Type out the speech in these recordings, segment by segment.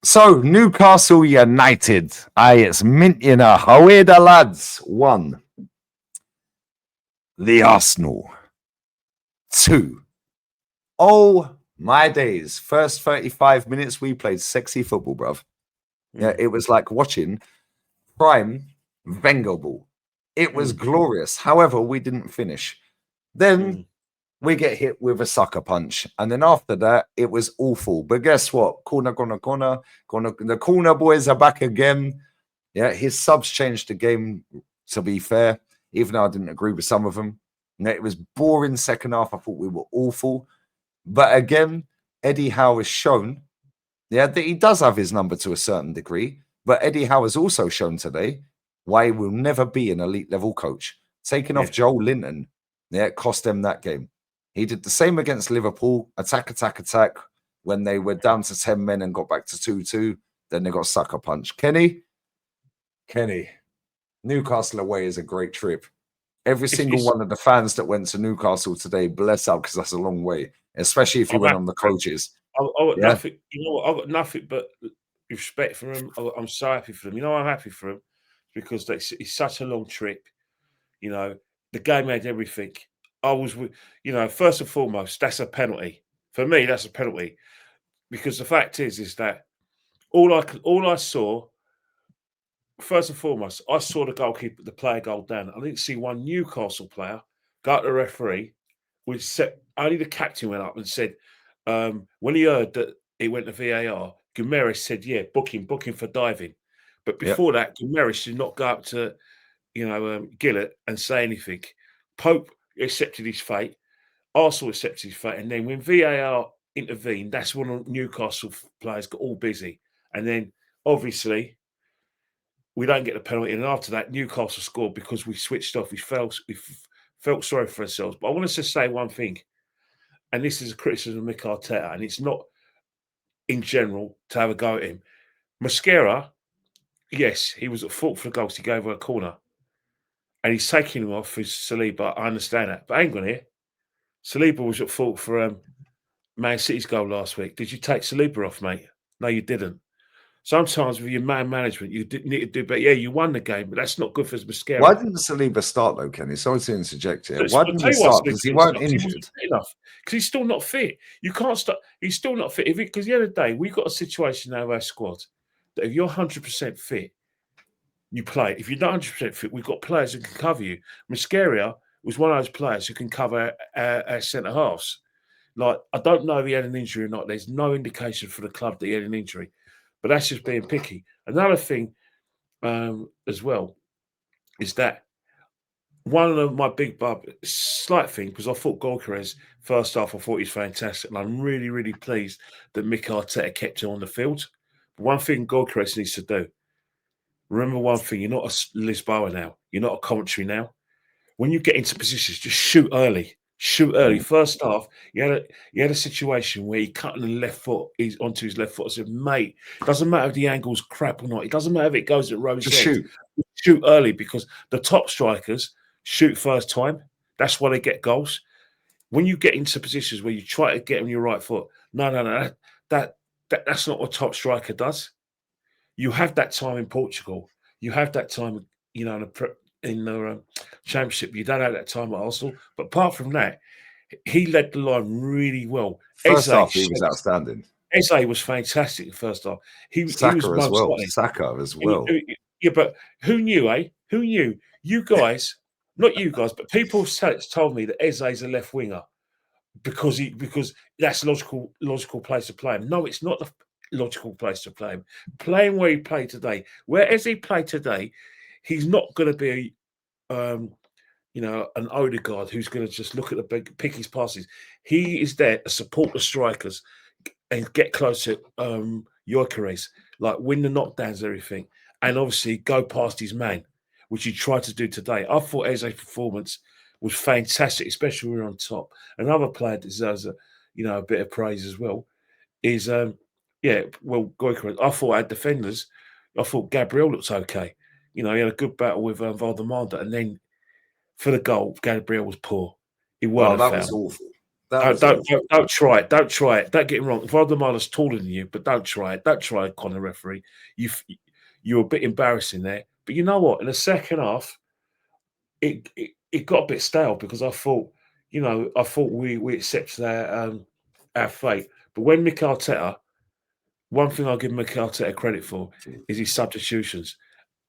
So, Newcastle United. Aye, it's minting a Away the lads. 1. The Arsenal. 2. Oh, my days. First 35 minutes, we played sexy football, bruv. Yeah, it was like watching prime Wenger ball. It was glorious. However, we didn't finish. Then we get hit with a sucker punch. And then after that, it was awful. But guess what? Corner. The corner boys are back again. Yeah, his subs changed the game, to be fair, even though I didn't agree with some of them. Yeah, it was boring second half. I thought we were awful. But again, Eddie Howe has shown, that he does have his number to a certain degree. But Eddie Howe has also shown today why he will never be an elite level coach. Taking off Joel Linton, it cost them that game. He did the same against Liverpool, attack, when they were down to 10 men and got back to 2-2. Then they got sucker punch. Kenny, Newcastle away is a great trip. Every single one of the fans that went to Newcastle today, bless up, because that's a long way, especially if you went on the coaches. I got nothing. You know what? I got nothing but respect for them. I'm so happy for them. You know, I'm happy for them because it's such a long trip. You know, the game had everything. I was, first and foremost, that's a penalty for me. That's a penalty because the fact is that all I saw. First and foremost, I saw the goalkeeper, the player go down. I didn't see one Newcastle player go to the referee. Only the captain went up and said, when he heard that he went to VAR, Guimaraes said, "Yeah, book him for diving." But before that, Guimaraes did not go up to, Gillett and say anything. Pope accepted his fate. Arsenal accepted his fate, and then when VAR intervened, that's when Newcastle players got all busy, and then obviously we don't get the penalty, and after that, Newcastle scored because we switched off. We felt sorry for ourselves. But I want to say one thing, and this is a criticism of Mick Arteta, and it's not in general to have a go at him. Mosquera, yes, he was at fault for the goals. He gave her a corner, and he's taking him off for Saliba. I understand that, but hang on here. Saliba was at fault for Man City's goal last week. Did you take Saliba off, mate? No, you didn't. Sometimes with your man management, you need to do better. Yeah, you won the game, but that's not good for Mosquera. Why didn't Saliba start though, Kenny? Sorry to interject here. Why didn't he start? Because he weren't injured. Because he's still not fit. You can't start. He's still not fit. Because the other day we got a situation now of our squad that if you're 100% fit, you play. If you're not 100% fit, we've got players who can cover you. Mosquera was one of those players who can cover our centre halves. Like, I don't know if he had an injury or not. There's no indication for the club that he had an injury. But that's just being picky. Another thing as well is that one of my big slight thing, because I thought Gyökeres first half, I thought he's fantastic. And I'm really, really pleased that Mick Arteta kept him on the field. But one thing Gyökeres needs to do, remember one thing, you're not a Lisboa now. You're not a commentary now. When you get into positions, just shoot early. Shoot early. First half, he had a situation where he cut on the left foot. He's onto his left foot. I said, mate, it doesn't matter if the angle's crap or not. It doesn't matter if it goes at Rose. Just shoot. Shoot early because the top strikers shoot first time. That's why they get goals. When you get into positions where you try to get on your right foot, no, that's not what top striker does. You have that time in Portugal. You have that time, in the Championship. You don't have that time at Arsenal. But apart from that, he led the line really well. First half, he was outstanding. Eze was fantastic in the first half. Saka as well. Saka as well. Yeah, but who knew, eh? Who knew? You guys, not you guys, but people told me that Eze is a left winger because that's logical place to play him. No, it's not the logical place to play him. Playing where he played today, where Eze played today, he's not going to be, an Odegaard who's going to just look at pick his passes. He is there to support the strikers and get close to Gyökeres, like win the knockdowns and everything, and obviously go past his man, which he tried to do today. I thought Eze's performance was fantastic, especially when we were on top. Another player that deserves a bit of praise as well is Gyökeres. I thought our defenders, I thought Gabriel looked okay. He had a good battle with Valdemanda, and then for the goal, Gabriel was poor. He wasn't that was awful. was don't try it. Don't try it. Don't get it wrong. Valdemar's taller than you, but don't try it. Don't try it, Conor referee. You're a bit embarrassing there. But you know what? In the second half, it got a bit stale because I thought we accepted our fate. But when Mikel Arteta, one thing I'll give Mikel Arteta credit for is his substitutions.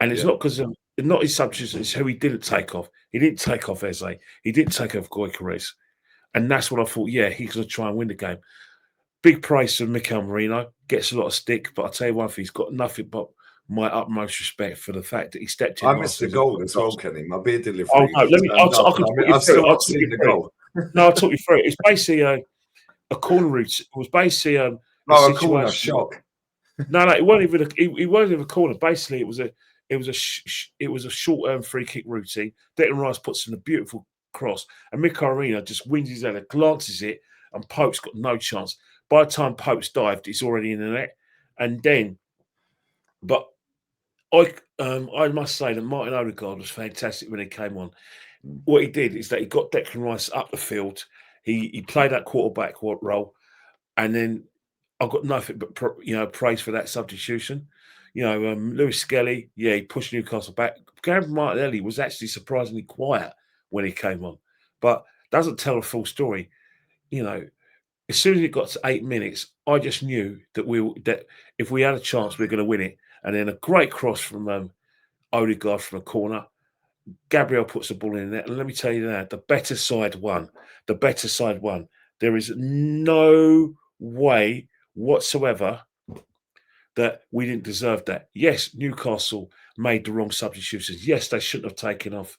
And it's not because of not his substitutions, it's who he didn't take off. He didn't take off Eze. He didn't take off Gyökeres. And that's what I thought, yeah, he's going to try and win the game. Big praise for Mikel Merino. Gets a lot of stick, but I'll tell you one thing, he's got nothing but my utmost respect for the fact that he stepped in. I missed the goal as well, Kenny. My beer delivery. Oh, no, I've still not seen the goal. No, I'll talk you through it. It's basically a corner route. It was basically a corner shock. No, it wasn't even it wasn't even a corner. Basically, it was a short free kick routine. Declan Rice puts in a beautiful cross, and Mikel Merino just wins his header, glances it, and Pope's got no chance. By the time Pope's dived, it's already in the net. And then, but I must say that Martin Odegaard was fantastic when he came on. What he did is that he got Declan Rice up the field. He played that quarterback role, and then I've got nothing but praise for that substitution. Lewis Skelly, he pushed Newcastle back. Gary Martinelli was actually surprisingly quiet when he came on, but doesn't tell a full story. As soon as it got to 8 minutes, I just knew that if we had a chance, we were going to win it. And then a great cross from Odegaard from a corner. Gabriel puts the ball in there. And let me tell you now, the better side won. The better side won. There is no way whatsoever that we didn't deserve that. Yes, Newcastle made the wrong substitutions. Yes, they shouldn't have taken off,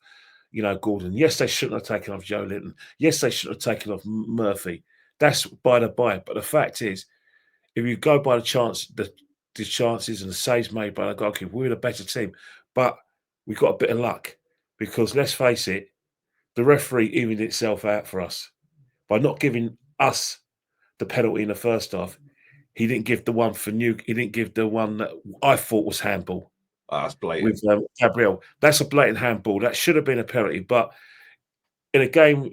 Gordon. Yes, they shouldn't have taken off Joe Linton. Yes, they shouldn't have taken off Murphy. That's by the by. But the fact is, if you go by the chances and the saves made by the goalkeeper, we were the better team. But we got a bit of luck because let's face it, the referee evened itself out for us by not giving us the penalty in the first half. He didn't give the one for He didn't give the one that I thought was handball. Oh, that's blatant. With Gabriel. That's a blatant handball. That should have been a penalty. But in a game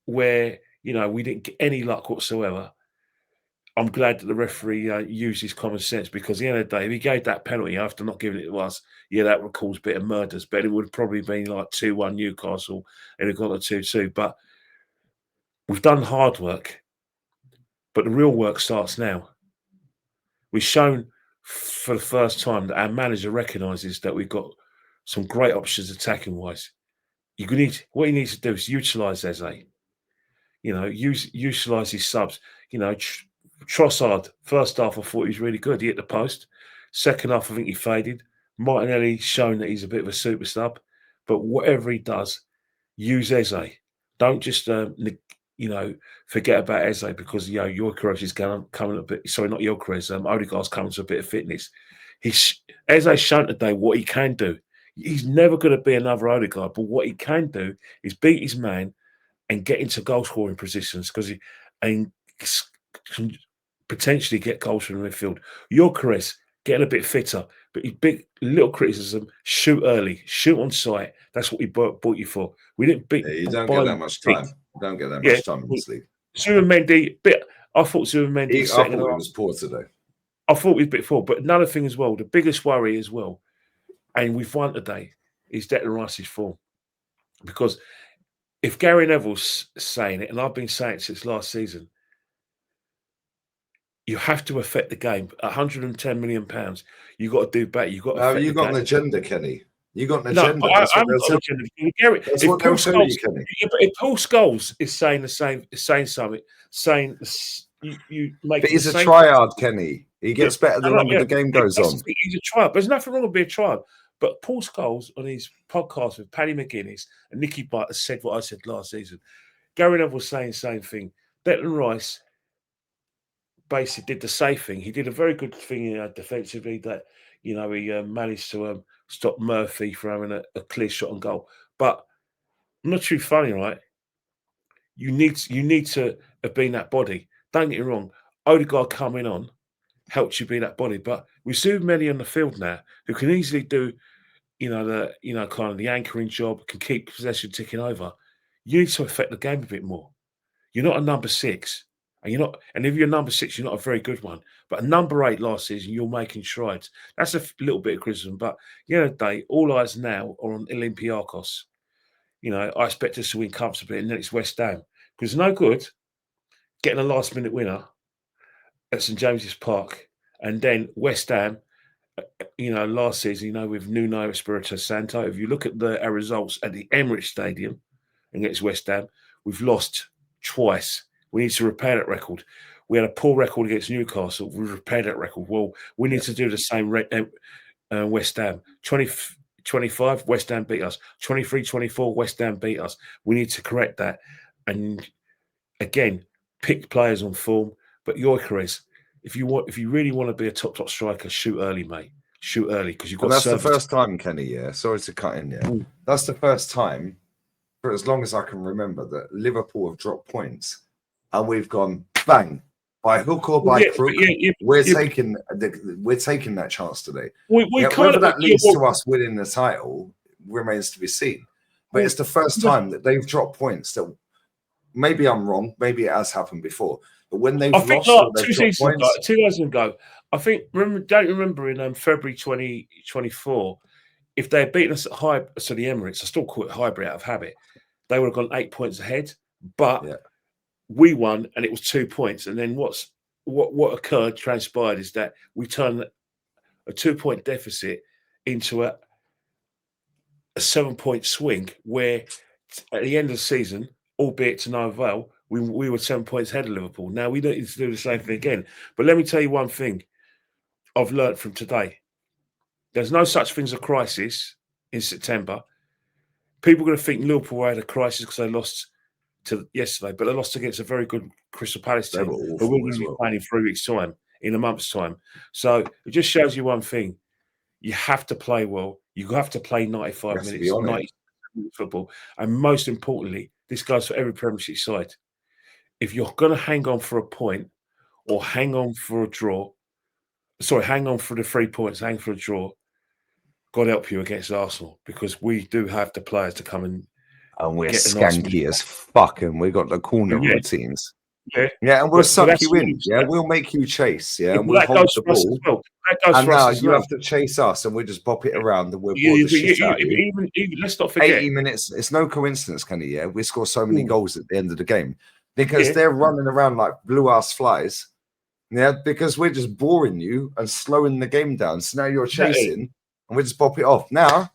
where, we didn't get any luck whatsoever, I'm glad that the referee used his common sense because at the end of the day, if he gave that penalty after not giving it to us, that would cause a bit of murders. But it would have probably been like 2-1 Newcastle and it got a 2-2. But we've done hard work, but the real work starts now. We've shown for the first time that our manager recognises that we've got some great options attacking-wise. What he needs to do is utilise Eze. Utilise his subs. Trossard, first half, I thought he was really good. He hit the post. Second half, I think he faded. Martinelli's shown that he's a bit of a super sub. But whatever he does, use Eze. Don't just, forget about Eze because, Gyökeres is coming a bit. Sorry, not Gyökeres. Odegaard's coming to a bit of fitness. Eze's shown today what he can do. He's never going to be another Odegaard, but what he can do is beat his man and get into goal-scoring positions because he can potentially get goals from the midfield. Gyökeres getting a bit fitter, but big little criticism: shoot early, shoot on sight. That's what we bought you for. We didn't beat. You don't get that much time. Don't get that much time in this league. Zubimendi, I thought Zubimendi. I thought he was poor today. I thought he was a bit poor, but another thing as well. The biggest worry as well, and we've won today, is Declan Rice's form, because if Gary Neville's saying it, and I've been saying it since last season, you have to affect the game. £110 million. You've got to do better. You've got to. You've got an agenda, Kenny. You got an agenda. No, I haven't got an agenda. If Paul Scholes is saying the same, saying you make. But he's a triad, Kenny. He gets better the longer the game goes on. He's a triad. There's nothing wrong with being a triad. But Paul Scholes on his podcast with Paddy McGuinness and Nicky Butt has said what I said last season. Gary Neville was saying the same thing. Declan Rice basically did the safe thing. He did a very good thing defensively that, he managed to stop Murphy from having a clear shot on goal. But I'm not too funny, right? You need to have been that body. Don't get me wrong. Odegaard coming on helps you be that body. But with so many on the field now who can easily do, kind of the anchoring job, can keep possession ticking over. You need to affect the game a bit more. You're not a number 6. And you're not, and if you're number 6, you're not a very good one. But a number 8 last season, you're making strides. That's a little bit of criticism. But the other day, all eyes now are on Olympiacos. You know, I expect us to win comfortably, and then it's West Ham. Because no good getting a last-minute winner at St James's Park, and then West Ham, you know, last season, you know, with Nuno Espirito Santo, if you look at our results at the Emirates Stadium against West Ham, we've lost twice. We need to repair that record. We had a poor record against Newcastle. We've repaired that record. Well, we need to do the same. West Ham 2025, West Ham beat us. 23-24, West Ham beat us. We need to correct that. And again, pick players on form. But enquiries, if you really want to be a top striker, shoot early, mate. Shoot early because you've got. And that's the first time, Kenny. Yeah, sorry to cut in. Yeah, that's the first time for as long as I can remember that Liverpool have dropped points, and we've gone bang by hook or by crook. We're taking that chance today. Whether that leads to us winning the title remains to be seen. But it's the first time that they've dropped points. That maybe I'm wrong. Maybe it has happened before. But when they've lost, like 2 seasons ago, I think. Don't remember in February 2024, if they had beaten us at the Emirates, I still call it Highbury out of habit. They would have gone 8 points ahead, but we won, and it was 2 points. And then what transpired is that we turned a 2-point deficit into a 7-point swing, where at the end of the season, albeit to no avail, we were 7 points ahead of Liverpool. Now we don't need to do the same thing again. But let me tell you one thing I've learned from today. There's no such thing as a crisis in September. People are going to think Liverpool had a crisis because they lost to yesterday, but they lost against a very good Crystal Palace team who we're going to be playing in 3 weeks' time, in a month's time. So it just shows you one thing. You have to play well. You have to play 95 minutes, 90 minutes football. And most importantly, this goes for every Premiership side. If you're going to hang on for a point or hang on for a draw, hang on for the 3 points, hang for a draw, God help you against Arsenal, because we do have the players to come and we're skanky as fuck, and we got the corner routines. Yeah, and we'll suck you in. We'll make you chase. And we'll hold the ball. And now you have to chase us, and we just pop it around, and we'll ball the shit out of you. Even let's not forget 80 minutes. It's no coincidence, Kenny. Yeah, we score so many goals at the end of the game because they're running around like blue ass flies. Yeah, because we're just boring you and slowing the game down. So now you're chasing, and we just pop it off. Now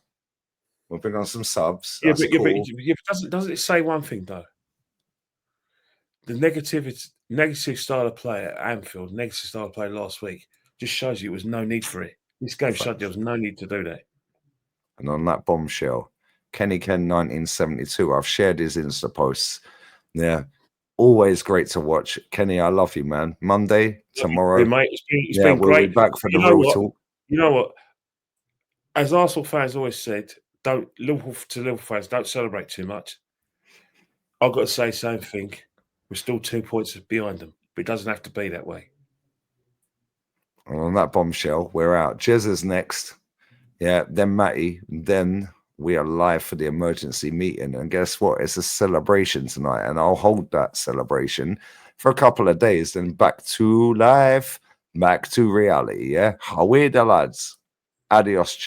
we'll bring on some subs. But doesn't it say one thing though? The negative style of play at Anfield, negative style of play last week, just shows you there was no need for it. This game showed there was no need to do that. And on that bombshell, Kenny Ken 1972, I've shared his Insta posts. Yeah, always great to watch. Kenny, I love you, man. Monday, tomorrow. Mate, it's been great. We'll be back for the real talk. You know what? As Arsenal fans always said, Liverpool fans, don't celebrate too much. I've got to say the same thing. We're still 2 points behind them, but it doesn't have to be that way. And on that bombshell, we're out. Jez is next. Yeah, then Matty. Then we are live for the emergency meeting. And guess what? It's a celebration tonight. And I'll hold that celebration for a couple of days. Then back to life, back to reality. Yeah. How are the lads? Adios.